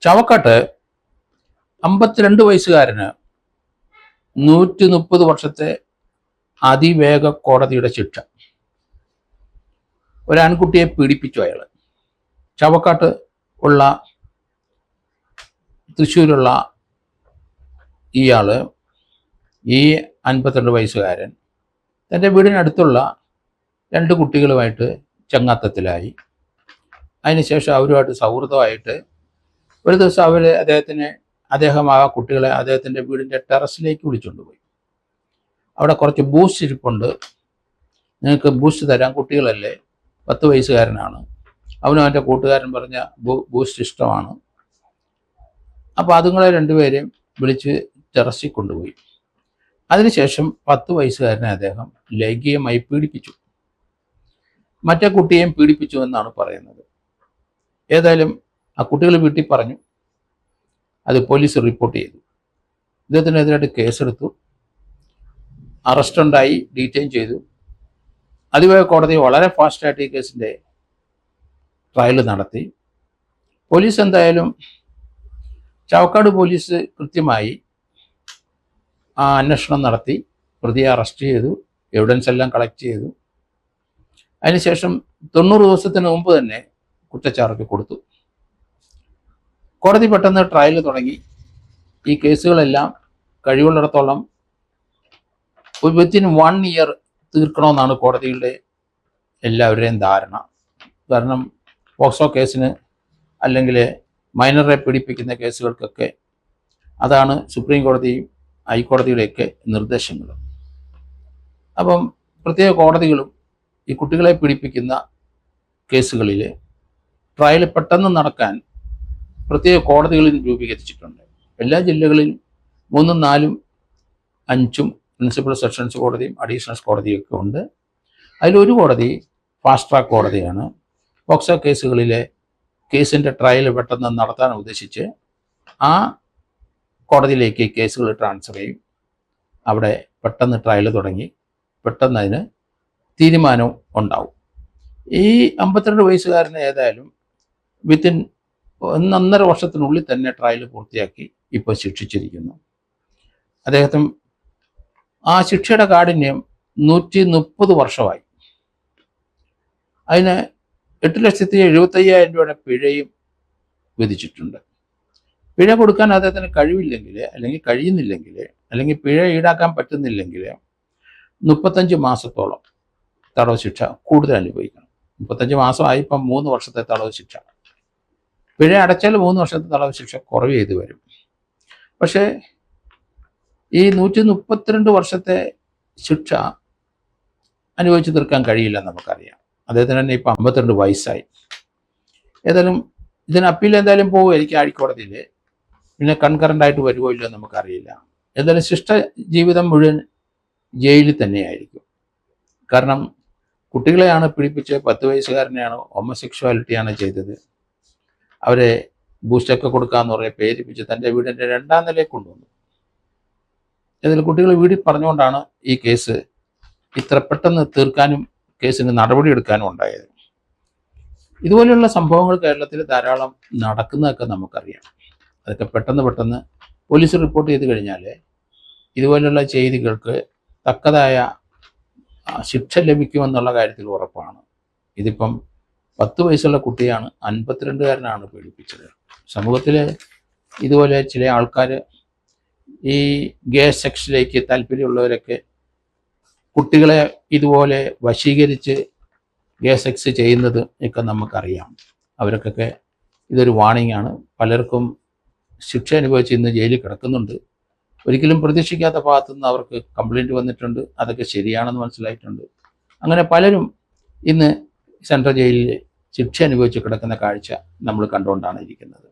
ചാവക്കാട്ട് 52 വയസ്സുകാരന് 130 വർഷത്തെ അതിവേഗ കോടതിയുടെ ശിക്ഷ. ഒരു ആൺകുട്ടിയെ പീഡിപ്പിച്ചു അയാൾ. ചാവക്കാട്ട് ഉള്ള തൃശ്ശൂരുള്ള ഇയാള്, ഈ 52 വയസ്സുകാരൻ തൻ്റെ വീടിനടുത്തുള്ള 2 കുട്ടികളുമായിട്ട് ചങ്ങാത്തത്തിലായി. അതിനുശേഷം അവരുമായിട്ട് സൗഹൃദമായിട്ട് ഒരു ദിവസം അദ്ദേഹം ആ കുട്ടികളെ അദ്ദേഹത്തിൻ്റെ വീടിൻ്റെ ടെറസിലേക്ക് വിളിച്ചുകൊണ്ടുപോയി. അവിടെ കുറച്ച് ബൂസ്റ്റ് ഇരിപ്പുണ്ട്, നിങ്ങൾക്ക് ബൂസ്റ്റ് തരാം, കുട്ടികളല്ലേ, 10 വയസ്സുകാരനാണ്, അവനും അവൻ്റെ കൂട്ടുകാരൻ പറഞ്ഞ ബൂസ്റ്റ് ഇഷ്ടമാണ്. അപ്പോൾ അതുങ്ങളെ രണ്ടുപേരെയും വിളിച്ച് ടെറസിൽ കൊണ്ടുപോയി. അതിനുശേഷം 10 വയസ്സുകാരനെ അദ്ദേഹം ലൈംഗികമായി പീഡിപ്പിച്ചു. മറ്റേ കുട്ടിയെയും പീഡിപ്പിച്ചു എന്നാണ് പറയുന്നത്. ഏതായാലും ആ കുട്ടികൾ വീട്ടിൽ പറഞ്ഞു. അത് പോലീസ് റിപ്പോർട്ട് ചെയ്തു. ഇദ്ദേഹത്തിനെതിരായിട്ട് കേസെടുത്തു, അറസ്റ്റുണ്ടായി, ഡീറ്റെയിൻ ചെയ്തു. അതിവേഗ കോടതി വളരെ ഫാസ്റ്റായിട്ട് ഈ കേസിൻ്റെ ട്രയൽ നടത്തി. പോലീസ് എന്തായാലും ചാവക്കാട് പോലീസ് കൃത്യമായി ആ അന്വേഷണം നടത്തി, പ്രതിയെ അറസ്റ്റ് ചെയ്തു, എവിഡൻസ് എല്ലാം കളക്ട് ചെയ്തു. അതിനുശേഷം 90 ദിവസത്തിന് മുമ്പ് തന്നെ കുറ്റച്ചാർജ് കൊടുത്തു. കോടതി പെട്ടെന്ന് ട്രയൽ തുടങ്ങി. ഈ കേസുകളെല്ലാം കഴിവുള്ളിടത്തോളം വിത്തിൻ 1 ഇയർ തീർക്കണമെന്നാണ് കോടതിയുടെ എല്ലാവരുടെയും ധാരണ. കാരണം പോക്സോ കേസിന് അല്ലെങ്കിൽ മൈനറെ പീഡിപ്പിക്കുന്ന കേസുകൾക്കൊക്കെ അതാണ് സുപ്രീം കോടതിയും ഹൈക്കോടതിയുടെയൊക്കെ നിർദ്ദേശങ്ങൾ. അപ്പം പ്രത്യേക കോടതികളും ഈ കുട്ടികളെ പീഡിപ്പിക്കുന്ന കേസുകളിൽ ട്രയൽ പെട്ടെന്ന് നടക്കാൻ പ്രത്യേക കോടതികളിൽ രൂപീകരിച്ചിട്ടുണ്ട്. എല്ലാ ജില്ലകളിലും 3ഉം 4ഉം 5ഉം പ്രിൻസിപ്പൽ സെഷൻസ് കോടതിയും അഡീഷണൽ കോടതിയൊക്കെ ഉണ്ട്. അതിലൊരു കോടതി ഫാസ്റ്റ് ട്രാക്ക് കോടതിയാണ്. പോക്സോ കേസുകളിലെ കേസിൻ്റെ ട്രയൽ പെട്ടെന്ന് നടത്താൻ ഉദ്ദേശിച്ച് ആ കോടതിയിലേക്ക് കേസുകൾ ട്രാൻസ്ഫർ ചെയ്യും. അവിടെ പെട്ടെന്ന് ട്രയൽ തുടങ്ങി പെട്ടെന്ന് അതിന് തീരുമാനവും ഉണ്ടാവും. ഈ 52 വയസ്സുകാരനെ ഏതായാലും വിത്തിൻ 1.5 വർഷത്തിനുള്ളിൽ തന്നെ ട്രയൽ പൂർത്തിയാക്കി ഇപ്പോൾ ശിക്ഷിച്ചിരിക്കുന്നു. അദ്ദേഹത്തിന് ആ ശിക്ഷയുടെ കാഠിന്യം 130 വർഷമായി. അതിന് 8,75,000 രൂപയുടെ പിഴയും വിധിച്ചിട്ടുണ്ട്. പിഴ കൊടുക്കാൻ അദ്ദേഹത്തിന് കഴിവില്ലെങ്കിൽ, അല്ലെങ്കിൽ കഴിയുന്നില്ലെങ്കിൽ, അല്ലെങ്കിൽ പിഴ ഈടാക്കാൻ പറ്റുന്നില്ലെങ്കിൽ 35 മാസത്തോളം തടവ് ശിക്ഷ കൂടുതൽ അനുഭവിക്കണം. 35 മാസമായി ഇപ്പം 3 വർഷത്തെ തടവ് ശിക്ഷ. പിഴ അടച്ചാൽ 3 വർഷത്തെ തടവ് ശിക്ഷ കുറവ് ചെയ്ത് വരും. പക്ഷേ ഈ 132 വർഷത്തെ ശിക്ഷ അനുഭവിച്ച് തീർക്കാൻ കഴിയില്ല, നമുക്കറിയാം. അദ്ദേഹത്തിന് തന്നെ ഇപ്പം 52 വയസ്സായി. ഏതായാലും ഇതിന് അപ്പീൽ എന്തായാലും പോകുമായിരിക്കും ഹൈക്കോടതിയിൽ. പിന്നെ കൺകറൻ്റായിട്ട് വരുമോ ഇല്ലയോ നമുക്കറിയില്ല. എന്തായാലും ശിഷ്ട ജീവിതം മുഴുവൻ ജയിലിൽ തന്നെയായിരിക്കും. കാരണം കുട്ടികളെയാണ് പീഡിപ്പിച്ച്, 10 വയസ്സുകാരനെയാണ് ഹോമോസെക്ഷുവാലിറ്റിയാണ് ചെയ്തത്. അവരെ ബൂസ്റ്റൊക്കെ കൊടുക്കാമെന്ന് പറഞ്ഞ് പേരിപ്പിച്ച് തൻ്റെ വീടിൻ്റെ 2ാം നിലയിൽ കൊണ്ടുവന്നു. ഏതായാലും കുട്ടികൾ വീട്ടിൽ പറഞ്ഞുകൊണ്ടാണ് ഈ കേസ് ഇത്ര പെട്ടെന്ന് തീർക്കാനും കേസിന് നടപടിയെടുക്കാനും ഉണ്ടായത്. ഇതുപോലെയുള്ള സംഭവങ്ങൾ കേരളത്തിൽ ധാരാളം നടക്കുന്നതൊക്കെ നമുക്കറിയാം. അതൊക്കെ പെട്ടെന്ന് പോലീസ് റിപ്പോർട്ട് ചെയ്ത് കഴിഞ്ഞാൽ ഇതുപോലെയുള്ള ചെയ്തികൾക്ക് തക്കതായ ശിക്ഷ ലഭിക്കുമെന്നുള്ള കാര്യത്തിൽ ഉറപ്പാണ്. ഇതിപ്പം 10 വയസ്സുള്ള കുട്ടിയാണ്, 52കാരനാണ് പീഡിപ്പിച്ചത്. സമൂഹത്തിൽ ഇതുപോലെ ചില ആൾക്കാർ, ഈ ഗേ സെക്സിലേക്ക് താല്പര്യമുള്ളവരൊക്കെ കുട്ടികളെ ഇതുപോലെ വശീകരിച്ച് ഗേ സെക്സ് ചെയ്യുന്നത് ഒക്കെ നമുക്കറിയാം. അവർക്കൊക്കെ ഇതൊരു വാണിംഗ് ആണ്. പലർക്കും ശിക്ഷ അനുഭവിച്ച് ഇന്ന് ജയിലിൽ കിടക്കുന്നുണ്ട്. ഒരിക്കലും പ്രതീക്ഷിക്കാത്ത ഭാഗത്തുനിന്ന് അവർക്ക് കംപ്ലൈൻറ്റ് വന്നിട്ടുണ്ട്. അതൊക്കെ ശരിയാണെന്ന് മനസ്സിലായിട്ടുണ്ട്. അങ്ങനെ പലരും ഇന്ന് സെൻട്രൽ ജയിലിൽ ശിക്ഷ അനുഭവിച്ച് കിടക്കുന്ന കാഴ്ച നമ്മൾ കണ്ടുകൊണ്ടാണ് ഇരിക്കുന്നത്.